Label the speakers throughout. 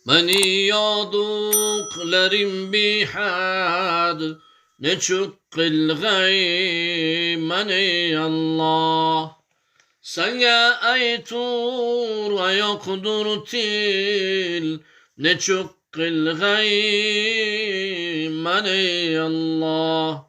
Speaker 1: Beni yaduklerim bihad, ne çok kılgay mani Allah. Sana aytur ve yokdur til, ne çok kılgay mani Allah.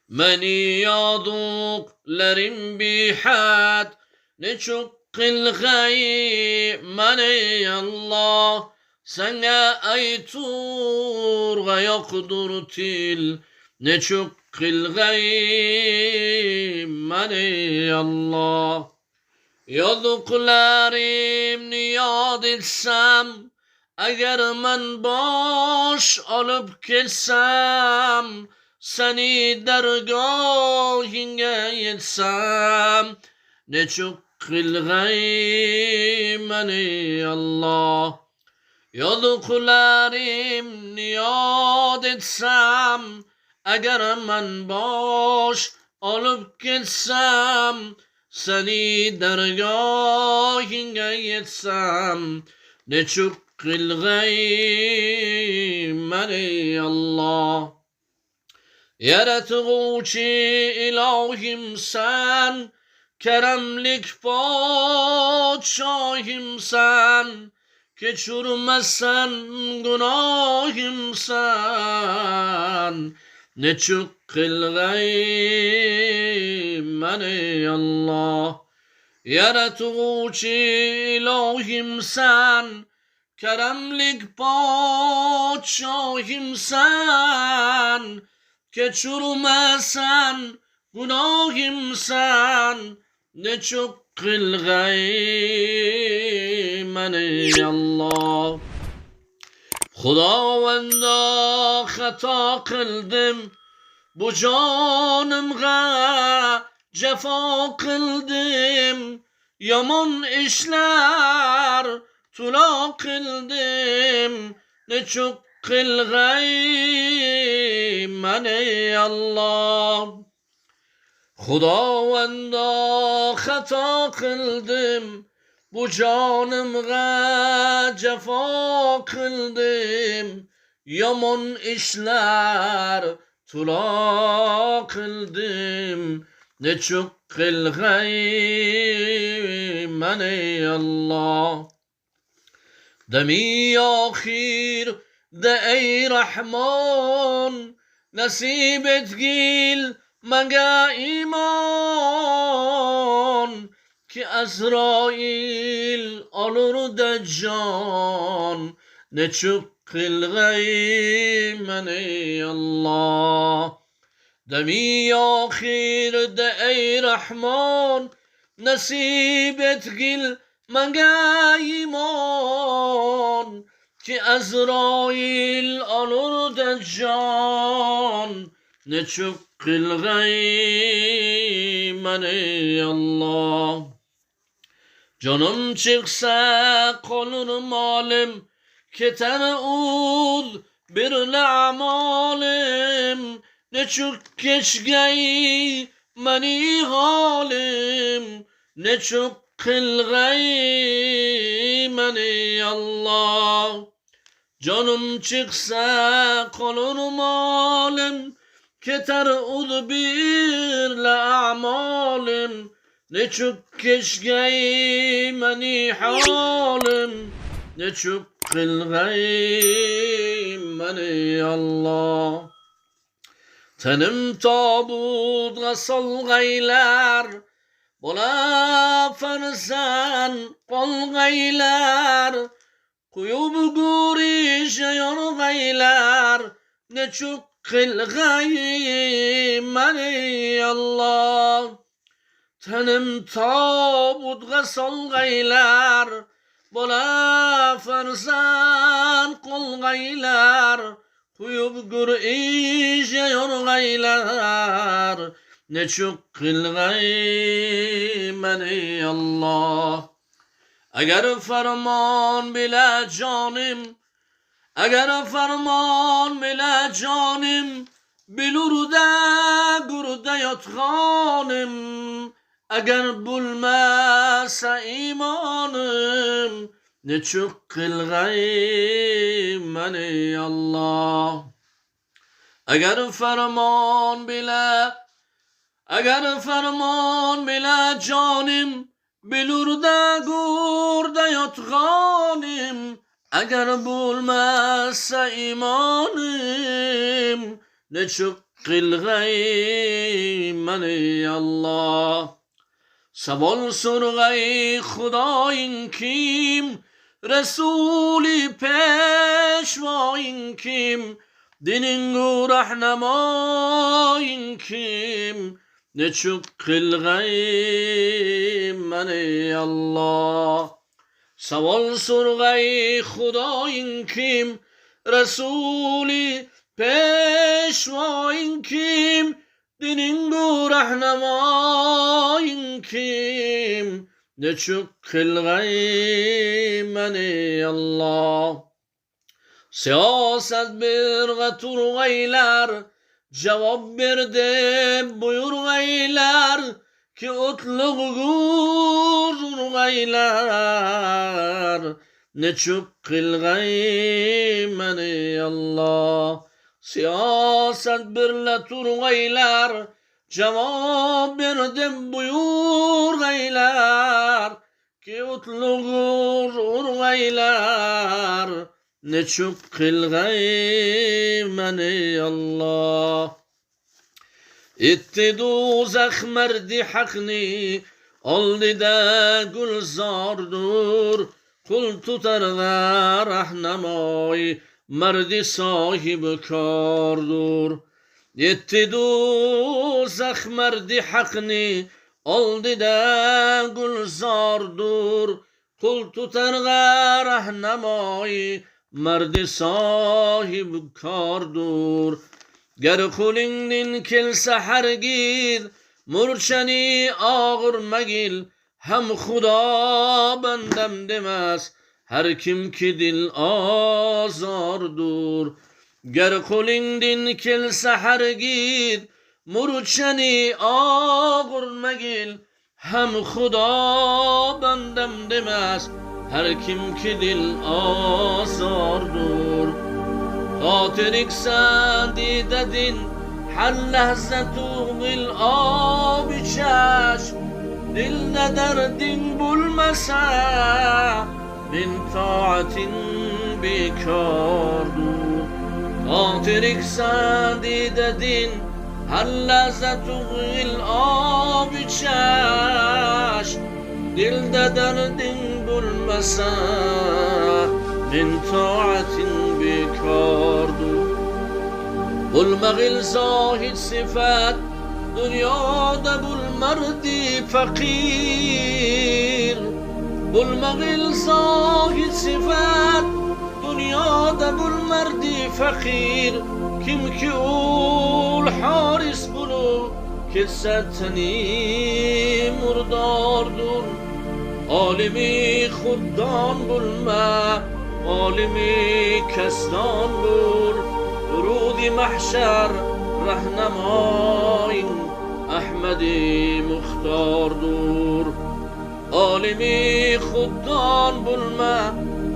Speaker 1: Beni yaduklerim bihad, ne çok kılgay mani Allah. Sana aytur ve yokdur til, ne çok kılgay mani Allah. Yoluklarım niyad etsem, eğer ben boş olup kelsem, seni dergahine yetsem, ne çok kılgay mani Allah. Yoluklarım niyad etsem, eğer ben boş olup kelsem, seni dergahine yetsem, ne çok kılgay mani Allah. Yaratığıcı ilahim sen, keremlik padşahim sen, geçirmezsen günahim sen, ne çok kılgay mani Allah. Yaratıcı ilahim sen, keremlik padşahim sen, geçirmezsen günahim sen, ne çok kılgay mani Allah. Xudavanda hata kıldım, bu canımga cefa kıldım, yaman işler tula kıldım, ne çok kılgay mani Allah. Xudavanda hata kıldım, bu canımga cefa kıldım, yaman işler tula kıldım, ne çok kılgay mani Allah. Demi ahir de ey Rahman, nasip et gil maga iman, ki Azrail alır deccan, ne çok kılgay mani Allah. Demi ahirde ey Rahman, nasip et gil maga iman, ki Azrail alır deccan, ne çok kılgay mani Allah. Canım çıksa konur malim, keter ud bir amalim, ne çok keşgey mani halim, ne çok kılgay mani Allah. Canım çıksa konur malim, keter ud bir amalim, ne çok keşgey mani halim, ne çok kılgay mani Allah. Tenim tabut gasal gaylar, bola farsan kol gaylar, kuyub guriş yor gaylar, ne çok kılgay mani Allah. Tenim tabut gasal gaylar, bola farsan kol gaylar, kuyub guriş yor gaylar, ne çok kılgay mani Allah. Eğer ferman bile canım, eğer ferman bile canım, bilur da gurda yatganım, eğer bulmasa imanım, نچو قلغی من الله اگر فرمان bile canım bilurda gurda yatğanım eğer bulmazsa imanım ne çok qilg'ay mani Allah savol so'rg'ay xudoying kim rasuli peshvoying kim diningu rahnamoying kim ne çok qilg'ay mani Allah savol so'rg'ay xudoying kim rasuli peshvoying kim diningu rahnamoying kim ne çok qilg'ay mani Allah siyoset birga turg'aylar javob berdi buyurg'aylar ki o'tliq urg'aylar ne çok qilg'ay mani Allah siyoset birla turg'aylar javob berdi buyurg'aylar ki o'tliq urg'aylar ne çok qilg'ay mani Allah etti do'zax mardi haqni oldida gulzordur qul tutarga rahnamoy mardi sohibi kordur etti do'zax mardi haqni oldida gulzordur qul tutarga rahnamoy mardi sohibi kordur ger qo'lingdan kelsa hargiz murchani og'irmagil ham xudo bandam demas har kimki dil ozordur ger qo'lingdan kelsa hargiz murchani og'irmagil ham xudo bandam demas her kimki dil ozordur خاطرك سادي ددين هر لحظه تغمل آب چشم دل ندردین bulmasa من طاعت بیکاردور خاطرك سادي ددين هر لحظه تغمل آب چشم دل ندردین bulmasa من طاعت بیکاردور bulmag'il zohid sifat dunyoda bulmardi faqir bulmag'il zohid sifat dunyoda bulmardi faqir kimki ul haris bo'lur ketsa tani murdordur olimi xuddon bo'lma olimi kasdon bo'l درودی محشر رهنمای احمدی مختار دور عالمی خوددان بولما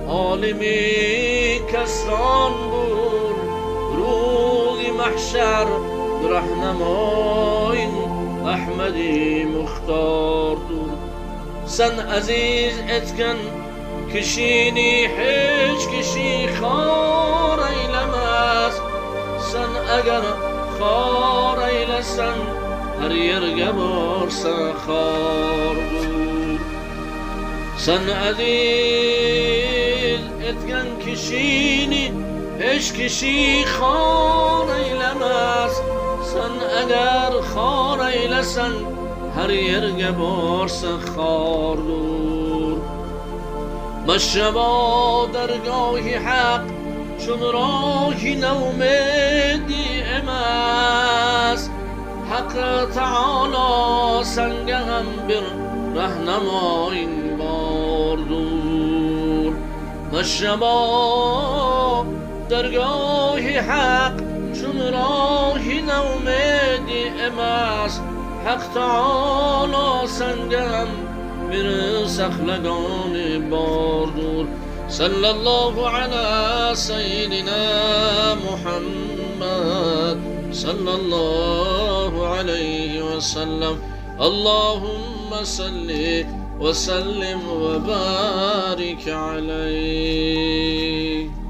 Speaker 1: عالمی کسان بول درودی محشر رهنمای احمدی مختار دور سن عزیز اتکن کشینی هیچ کشی خار eylemez sen eğer xor eylesan her yerge borsa xordur sen aziz etken kişini hiç kişi xor eylemez sen eğer xor eylesan her yerge borsa xordur مشربا درگاهی حق چون راهی نومیدی اماس حق تعالی سنگم بر رهنماین باردور مشربا درگاهی حق چون راهی نومیدی اماس حق تعالی سنگم مهر سخلگان باردور. صلی الله علی سیدنا محمد صلی الله علیه و سلم. اللهم صل وسلم وبارك عليه.